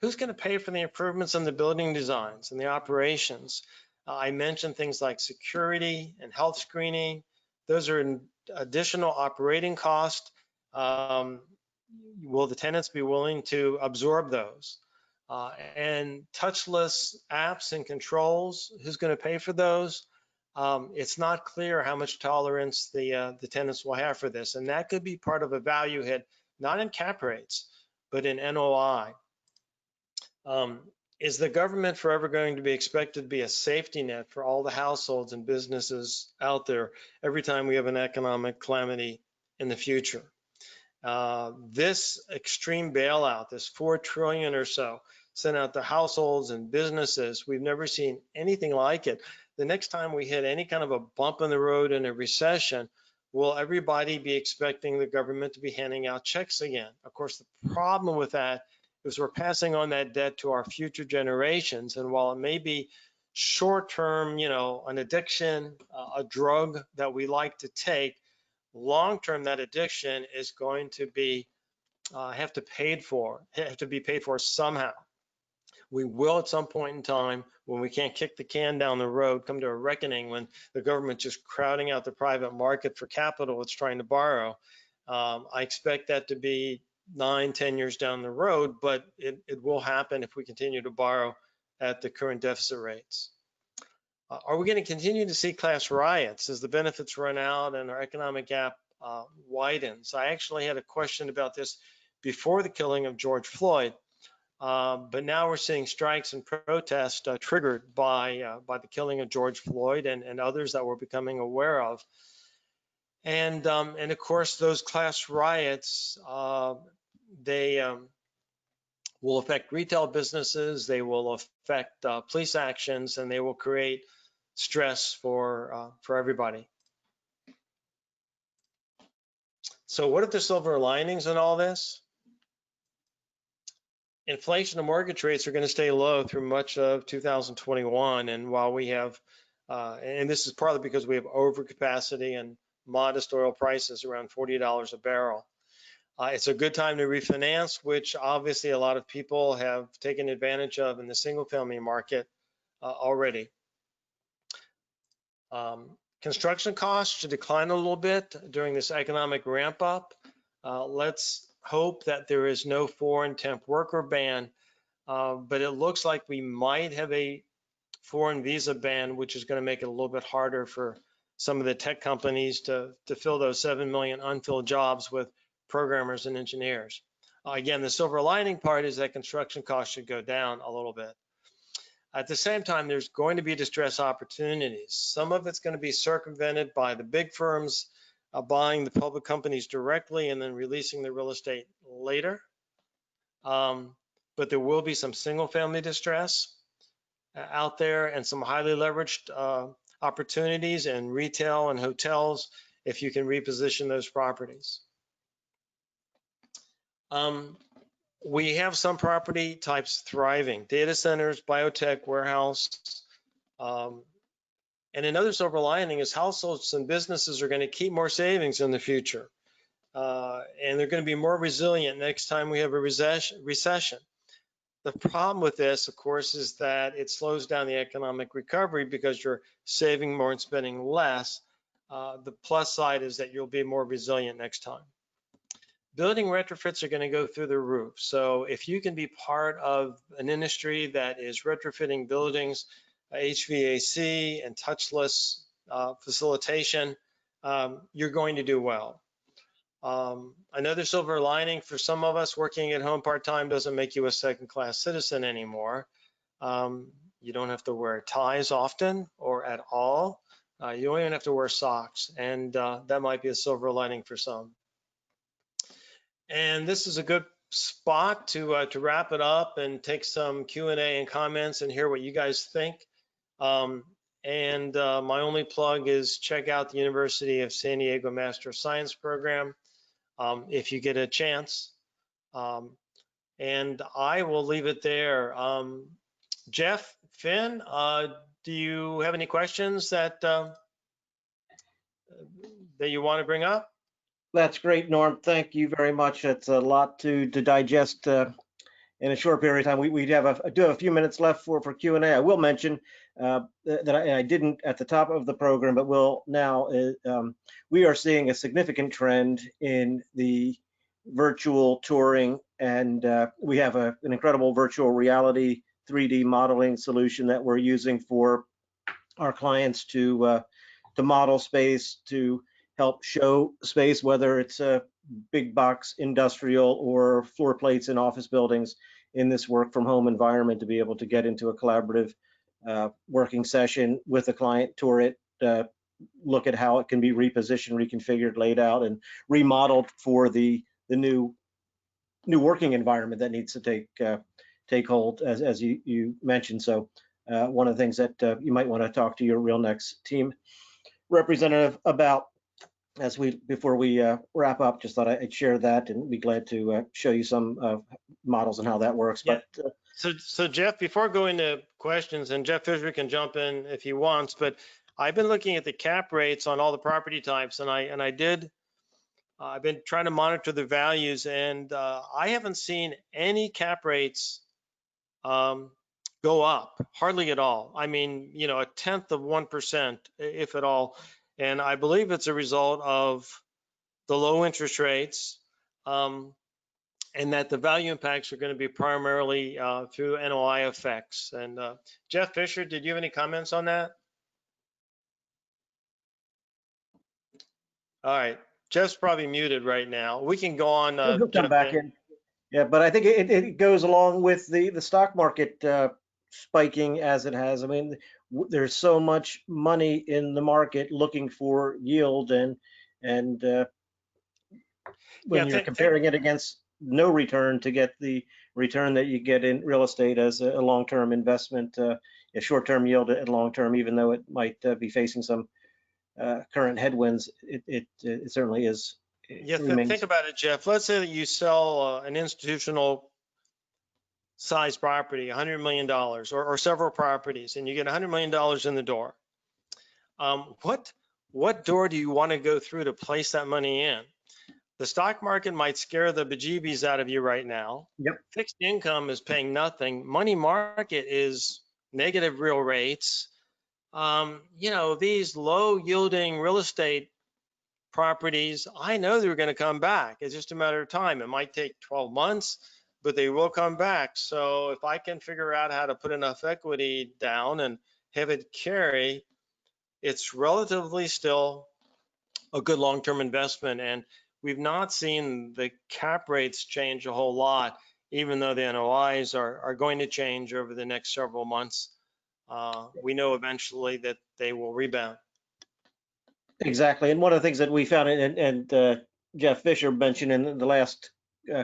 Who's going to pay for the improvements in the building designs and the operations? I mentioned things like security and health screening. Those are additional operating costs. Will the tenants be willing to absorb those? And touchless apps and controls, who's going to pay for those? It's not clear how much tolerance the tenants will have for this. And that could be part of a value hit, not in cap rates, but in NOI. Is the government forever going to be expected to be a safety net for all the households and businesses out there every time we have an economic calamity in the future? This extreme bailout, this $4 trillion or so sent out to households and businesses, we've never seen anything like it. The next time we hit any kind of a bump in the road in a recession, will everybody be expecting the government to be handing out checks again? Of course, the problem with that is we're passing on that debt to our future generations. And while it may be short-term, an addiction, a drug that we like to take, long-term, that addiction is going to be have to be paid for somehow. We will at some point in time, when we can't kick the can down the road, come to a reckoning when the government's just crowding out the private market for capital it's trying to borrow. I expect that to be 9-10 years down the road, but it will happen if we continue to borrow at the current deficit rates. Are we going to continue to see class riots as the benefits run out and our economic gap widens? I actually had a question about this before the killing of George Floyd, but now we're seeing strikes and protests triggered by the killing of George Floyd and others that we're becoming aware of. And of course, those class riots, they will affect retail businesses, they will affect police actions, and they will create stress for everybody. So what are the silver linings in all this? Inflation and mortgage rates are going to stay low through much of 2021. And while we have, and this is partly because we have overcapacity and modest oil prices around $40 a barrel. It's a good time to refinance, which obviously a lot of people have taken advantage of in the single family market already. Construction costs should decline a little bit during this economic ramp up. Let's hope that there is no foreign temp worker ban, but it looks like we might have a foreign visa ban, which is going to make it a little bit harder for some of the tech companies to fill those 7 million unfilled jobs with programmers and engineers. Again, the silver lining part is that construction costs should go down a little bit. At the same time, there's going to be distress opportunities. Some of it's going to be circumvented by the big firms buying the public companies directly and then releasing the real estate later. But there will be some single family distress out there and some highly leveraged opportunities in retail and hotels if you can reposition those properties. We have some property types thriving: data centers, biotech, warehouse. And another silver lining is households and businesses are going to keep more savings in the future. And they're going to be more resilient next time we have a recession. The problem with this, of course, is that it slows down the economic recovery because you're saving more and spending less. The plus side is that you'll be more resilient next time. Building retrofits are going to go through the roof. So if you can be part of an industry that is retrofitting buildings, HVAC and touchless facilitation, you're going to do well. Another silver lining for some of us, working at home part-time doesn't make you a second-class citizen anymore. You don't have to wear ties often or at all. You don't even have to wear socks, and that might be a silver lining for some. And this is a good spot to wrap it up and take some Q&A and comments and hear what you guys think. My only plug is check out the University of San Diego Master of Science program if you get a chance. And I will leave it there. Jeff, Finn, do you have any questions that you want to bring up? That's great, Norm. Thank you very much. It's a lot to digest in a short period of time. We do have a few minutes left for Q&A. I will mention that I didn't at the top of the program, but will now. We are seeing a significant trend in the virtual touring, and we have an incredible virtual reality 3D modeling solution that we're using for our clients to model space, to help show space, whether it's a big box industrial or floor plates in office buildings, in this work from home environment, to be able to get into a collaborative working session with a client, tour it, look at how it can be repositioned, reconfigured, laid out, and remodeled for the new working environment that needs to take hold, as you mentioned. So one of the things that you might want to talk to your RealNex team representative about before we wrap up. Just thought I'd share that and be glad to show you some models and how that works. Yeah. But so Jeff, before going to questions, and Jeff Fisher can jump in if he wants, but I've been looking at the cap rates on all the property types, and I've been trying to monitor the values, and I haven't seen any cap rates go up, hardly at all. I mean, you know, 0.1%, if at all. And I believe it's a result of the low interest rates, and that the value impacts are going to be primarily through NOI effects. And Jeff Fisher, did you have any comments on that? All right, Jeff's probably muted right now. We can go on. he'll come Jeff, back in. Yeah, but I think it goes along with the stock market spiking as it has. I mean, there's so much money in the market looking for yield, and when you're comparing it against no return to get the return that you get in real estate as a long-term investment, a short-term yield at long-term, even though it might be facing some current headwinds, it certainly is. Yeah, think about it, Jeff. Let's say that you sell an institutional size property, $100 million, or several properties, and you get $100 million in the door. What door do you want to go through to place that money in? The stock market might scare the bejeebies out of you right now. Yep. Fixed income is paying nothing. Money market is negative real rates. You know, these low yielding real estate properties, I know they're going to come back. It's just a matter of time. It might take 12 months, but they will come back. So if I can figure out how to put enough equity down and have it carry, it's relatively still a good long-term investment. And we've not seen the cap rates change a whole lot, even though the NOIs are going to change over the next several months. We know eventually that they will rebound. Exactly. And one of the things that we found, and Jeff Fisher mentioned in the last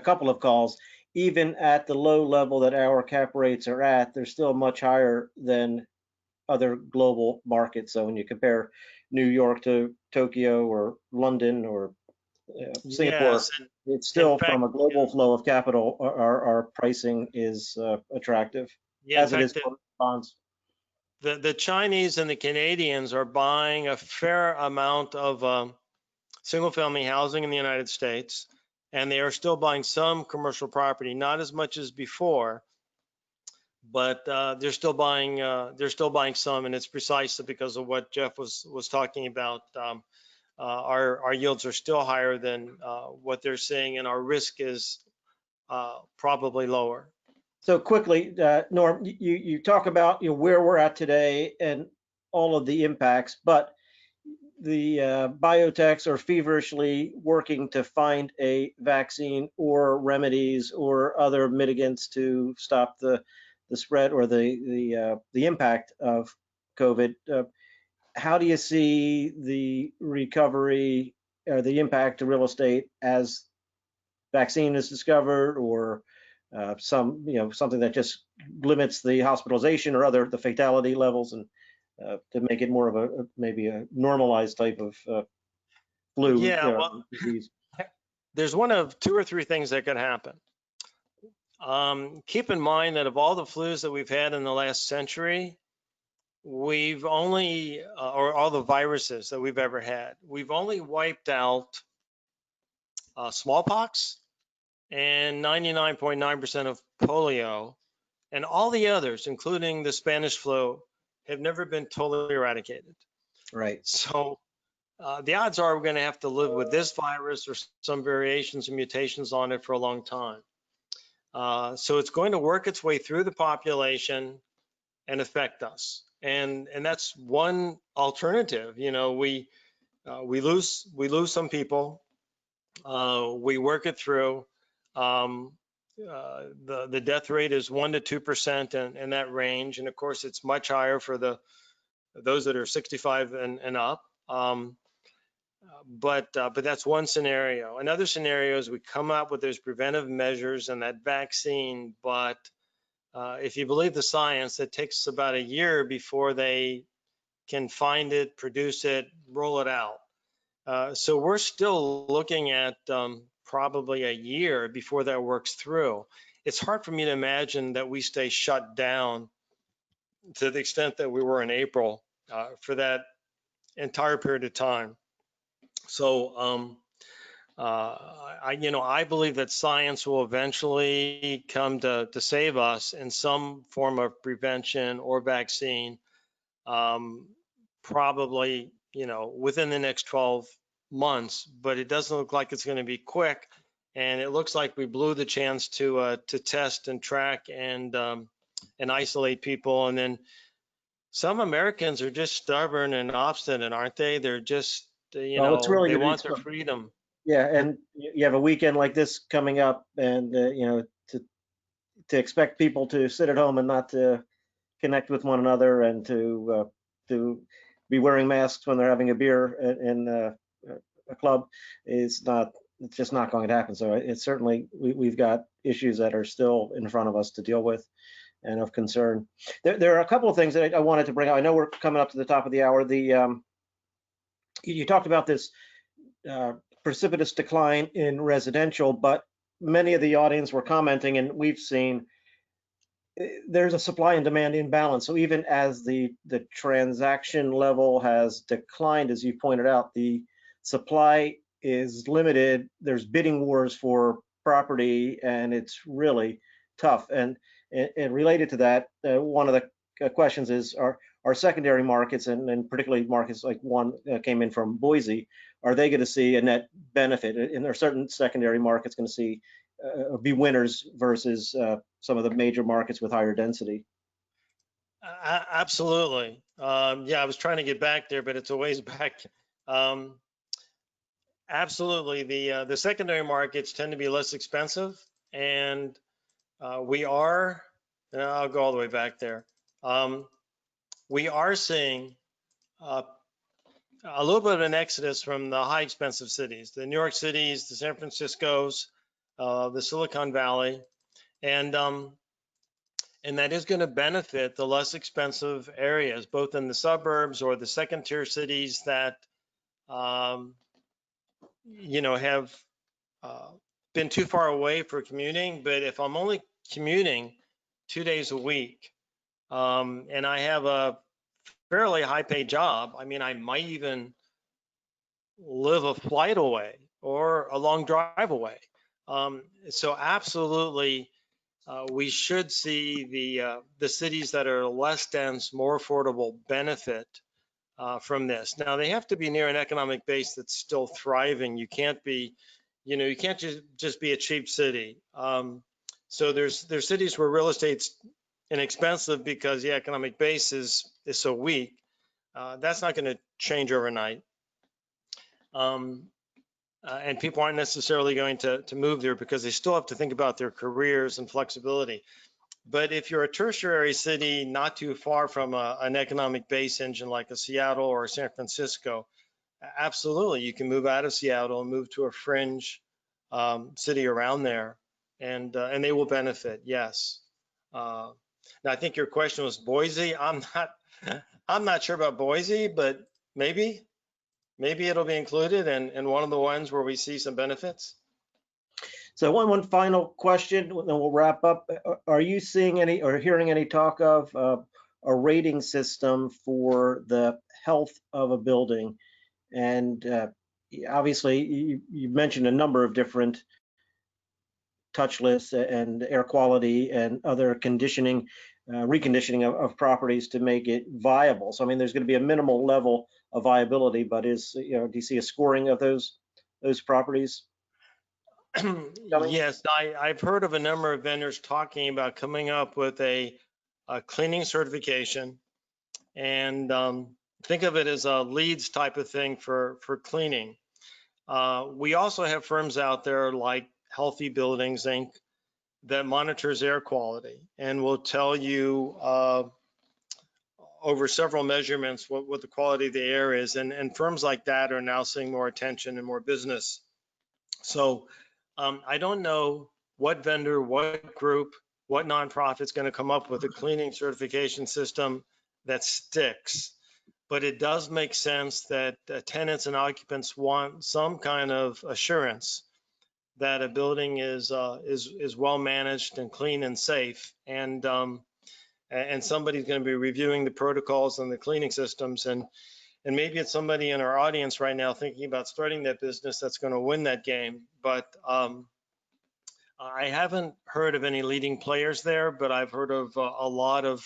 couple of calls, even at the low level that our cap rates are at, they're still much higher than other global markets. So when you compare New York to Tokyo or London or Singapore, Yes, and it's in still fact, from a global flow of capital, our pricing is attractive, yeah, in as it is fact, for bonds. the Chinese and the Canadians are buying a fair amount of single family housing in the United States, and they are still buying some commercial property, not as much as before, but they're still buying some, and it's precisely because of what Jeff was talking about. Our yields are still higher than what they're seeing, and our risk is probably lower. So quickly, Norm, you talk about where we're at today and all of the impacts, but the biotechs are feverishly working to find a vaccine or remedies or other mitigants to stop the spread or the impact of COVID. How do you see the recovery or the impact to real estate as vaccine is discovered, or something that just limits the hospitalization or the fatality levels, and to make it more of maybe a normalized type of flu Yeah, well, disease? there's one of two or three things that could happen. Keep in mind that of all the flus that we've had in the last century, we've only, or all the viruses that we've ever had, we've only wiped out smallpox and 99.9% of polio, and all the others, including the Spanish flu, have never been totally eradicated. Right. So the odds are we're going to have to live with this virus or some variations and mutations on it for a long time. So it's going to work its way through the population and affect us. And that's one alternative. We lose some people. We work it through. The death rate is 1 to 2% in that range, and of course it's much higher for those that are 65 and up. But that's one scenario. Another scenario is we come up with those preventive measures and that vaccine, but if you believe the science, it takes about a year before they can find it, produce it, roll it out. So we're still looking at probably a year before that works through. It's hard for me to imagine that we stay shut down to the extent that we were in April for that entire period of time. So I believe that science will eventually come to save us in some form of prevention or vaccine, probably within the next 12 months. But it doesn't look like it's going to be quick, and it looks like we blew the chance to test and track and isolate people. And then some Americans are just stubborn and obstinate, aren't they? They're just Well, it's really they going want to their be, freedom. yeah, and you have a weekend like this coming up, and to expect people to sit at home and not to connect with one another, and to be wearing masks when they're having a beer in a club is not, it's just not going to happen. So it's certainly, we've got issues that are still in front of us to deal with and of concern. There are a couple of things that I wanted to bring up. I know we're coming up to the top of the hour. You talked about this precipitous decline in residential, but many of the audience were commenting, and we've seen there's a supply and demand imbalance. So even as the transaction level has declined, as you pointed out, the supply is limited. There's bidding wars for property, and it's really tough. And related to that, one of the questions is, are secondary markets, and particularly markets like one came in from Boise, are they going to see a net benefit? And are certain secondary markets going to see be winners versus some of the major markets with higher density? Absolutely. Yeah, I was trying to get back there, but it's a ways back. Absolutely. The secondary markets tend to be less expensive, and we are, and I'll go all the way back there. We are seeing a little bit of an exodus from the high expensive cities, the New York cities, the San Franciscos, the Silicon Valley, and And that is going to benefit the less expensive areas, both in the suburbs or the second tier cities that, have been too far away for commuting. But if I'm only commuting 2 days a week, and I have a fairly high paid job, I mean, I might even live a flight away or a long drive away. So absolutely, we should see the cities that are less dense, more affordable benefit from this. Now they have to be near an economic base that's still thriving. You can't be, you can't just be a cheap city. So there's cities where real estate's inexpensive because the economic base is so weak. That's not going to change overnight. And people aren't necessarily going to move there because they still have to think about their careers and flexibility. But if you're a tertiary city not too far from an economic base engine like a Seattle or a San Francisco, absolutely, you can move out of Seattle and move to a fringe city around there, and they will benefit. Yes. Now, I think your question was Boise. I'm not sure about Boise, but maybe it'll be included and one of the ones where we see some benefits. So one final question, then we'll wrap up. Are you seeing any or hearing any talk of a rating system for the health of a building? And obviously, you mentioned a number of different touchless and air quality and other conditioning, reconditioning of properties to make it viable. So I mean, there's going to be a minimal level of viability, but do you see a scoring of those properties coming? Yes, I've heard of a number of vendors talking about coming up with a cleaning certification, and think of it as a LEEDs type of thing for cleaning. We also have firms out there like Healthy Buildings Inc. that monitors air quality and will tell you over several measurements what the quality of the air is. And firms like that are now seeing more attention and more business. So I don't know what vendor, what group, what nonprofit's going to come up with a cleaning certification system that sticks. But it does make sense that tenants and occupants want some kind of assurance that a building is well managed and clean and safe, and somebody's going to be reviewing the protocols and the cleaning systems, and maybe it's somebody in our audience right now thinking about starting that business that's going to win that game. But I haven't heard of any leading players there, but I've heard of a lot of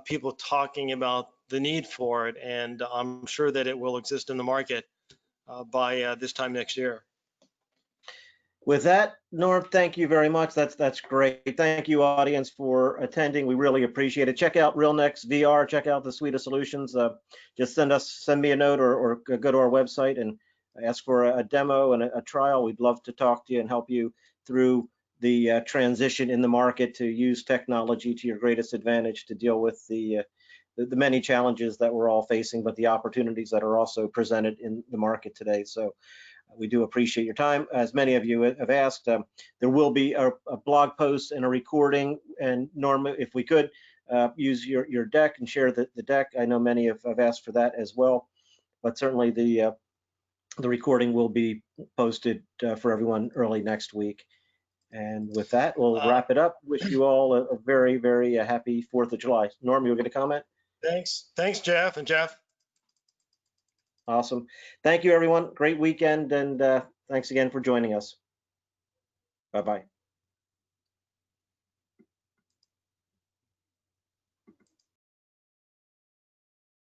people talking about the need for it, and I'm sure that it will exist in the market by this time next year. With that, Norm, thank you very much. That's great. Thank you, audience, for attending. We really appreciate it. Check out RealNex VR. Check out the suite of solutions. Just send me a note or go to our website and ask for a demo and a trial. We'd love to talk to you and help you through the transition in the market to use technology to your greatest advantage to deal with the many challenges that we're all facing, but the opportunities that are also presented in the market today. So we do appreciate your time. As many of you have asked, there will be a blog post and a recording. And Norm, if we could use your deck and share the deck. I know many have asked for that as well, but certainly the recording will be posted for everyone early next week. And with that, we'll wrap it up. Wish you all a very, very happy 4th of July. Norm, you were going to comment? Thanks, Jeff and Jeff. Awesome. Thank you, everyone. Great weekend, and thanks again for joining us. Bye-bye.